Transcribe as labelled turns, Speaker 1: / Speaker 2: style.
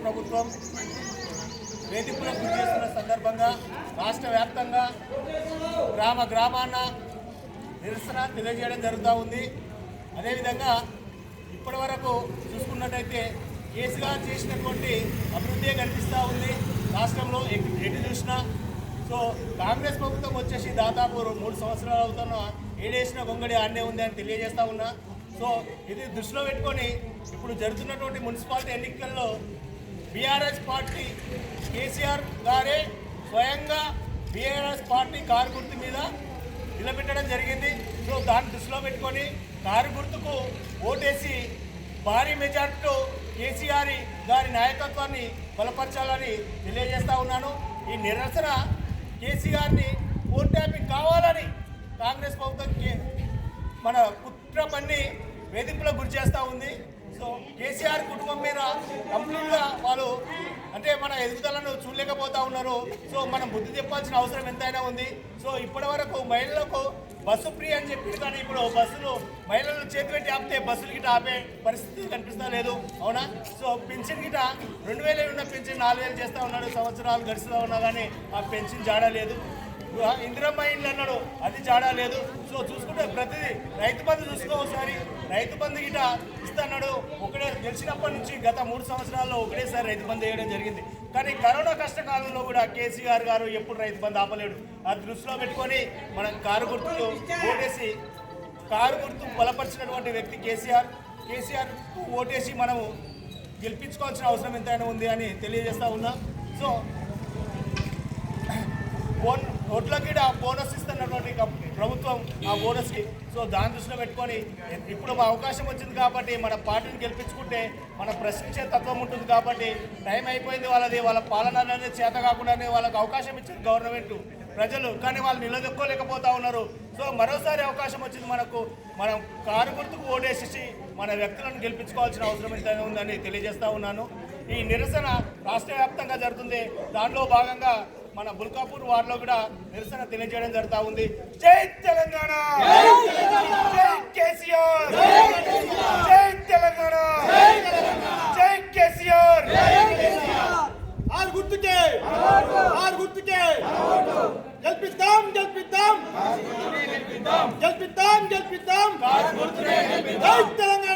Speaker 1: ప్రభుత్వం వేధింపులకు గురి చేస్తున్న సందర్భంగా రాష్ట్ర వ్యాప్తంగా గ్రామాన నిరసన తెలియజేయడం జరుగుతూ ఉంది. అదేవిధంగా ఇప్పటి వరకు చూసుకున్నట్టయితే కేసీఆర్ చేసినటువంటి అభివృద్ధి కనిపిస్తూ ఉంది రాష్ట్రంలో ఎటు చూసినా. సో కాంగ్రెస్ ప్రభుత్వం వచ్చేసి దాదాపు 3 సంవత్సరాలు అవుతున్న ఏడేసిన గొంగడి ఆడనే ఉంది అని తెలియజేస్తూ ఉన్నా. సో ఇది దృష్టిలో పెట్టుకొని ఇప్పుడు జరుగుతున్నటువంటి మున్సిపాలిటీ ఎన్నికల్లో బీఆర్ఎస్ పార్టీ కేసీఆర్ గారే స్వయంగా బీఆర్ఎస్ పార్టీ కారు గుర్తు మీద నిలబెట్టడం జరిగింది. సో దాన్ని దృష్టిలో పెట్టుకొని కారు గుర్తుకు ఓటేసి భారీ మెజార్టీతో కేసీఆర్ గారి నాయకత్వాన్ని బలపరచాలని తెలియజేస్తూ ఉన్నాను. ఈ నిరసన కేసీఆర్ని ఓట్ ట్యాపింగ్ కావాలని కాంగ్రెస్ ప్రభుత్వం మన కుట్ర పన్ని వేధింపులకు గురి చేస్తూ ఉంది. సో కేసీఆర్ కుటుంబం మీద కంప్లీట్గా వాళ్ళు అంటే మన ఎదుగుదలను చూడలేకపోతూ ఉన్నారు. సో మనం బుద్ధి చెప్పాల్సిన అవసరం ఎంతైనా ఉంది. సో ఇప్పటి వరకు మహిళలకు బస్సు ఫ్రీ అని చెప్పి కానీ ఇప్పుడు బస్సులు మహిళలు చేతి పెట్టి ఆపితే బస్సులు గిట్ట ఆపే పరిస్థితి కనిపిస్తూ లేదు, అవునా? సో పెన్షన్ గిట్ట 2000 ఉన్న పెన్షన్ 4000 చేస్తూ ఉన్నాడు. సంవత్సరాలు గడుస్తూ ఉన్నా కానీ ఆ పెన్షన్ జాడలేదు. ఇందిరమ్మ ఇండ్లు అన్నాడు, అది జాడా లేదు. సో చూసుకుంటే ప్రతిదీ రైతు బంధు చూసుకో ఒకసారి రైతు బంధు గిట ఇస్తున్నాడు. ఒకటే గెలిచినప్పటి నుంచి గత 3 సంవత్సరాల్లో ఒకటేసారి రైతు బంధు వేయడం జరిగింది. కానీ కరోనా కష్టకాలంలో కూడా కేసీఆర్ గారు ఎప్పుడు రైతు బంధు ఆపలేడు. అది దృష్టిలో పెట్టుకొని మనం కారు గుర్తుకు ఓటేసి కారు గుర్తు బలపరిచినటువంటి వ్యక్తి కేసీఆర్కు ఓటేసి మనము గెలిపించుకోవాల్సిన అవసరం ఎంతైనా ఉంది అని తెలియజేస్తూ ఉన్నా. సో ఓట్లకి బోనస్ ఇస్తున్నటువంటి ప్రభుత్వం ఆ బోనస్కి సో దాని దృష్టిలో పెట్టుకొని ఇప్పుడు అవకాశం వచ్చింది కాబట్టి మన పార్టీని గెలిపించుకుంటే మన ప్రశ్నించే తత్వం ఉంటుంది కాబట్టి టైం అయిపోయింది వాళ్ళది. వాళ్ళ పాలన అనేది చేత కాకుండానే వాళ్ళకి అవకాశం ఇచ్చింది గవర్నమెంట్ ప్రజలు, కానీ వాళ్ళు నిలదొక్కోలేకపోతూ ఉన్నారు. సో మరోసారి అవకాశం వచ్చింది మనకు. మనం కారు గుర్తుకు ఓటేసి మన వ్యక్తులను గెలిపించుకోవాల్సిన అవసరం ఎంతైనా ఉందని తెలియజేస్తూ ఉన్నాను. ఈ నిరసన రాష్ట్ర వ్యాప్తంగా జరుగుతుంది. దానిలో భాగంగా మన బుల్కాపూర్ వార్డులో కూడా నిరసన తెలియజేయడం జరుగుతూ ఉంది. జై తెలంగాణ, జై కేసీఆర్, జై తెలంగాణ, జై కేసీఆర్. ఆరు గుర్తుకే గెలిపిద్దాం గెలిపిద్దాం జై తెలంగాణ.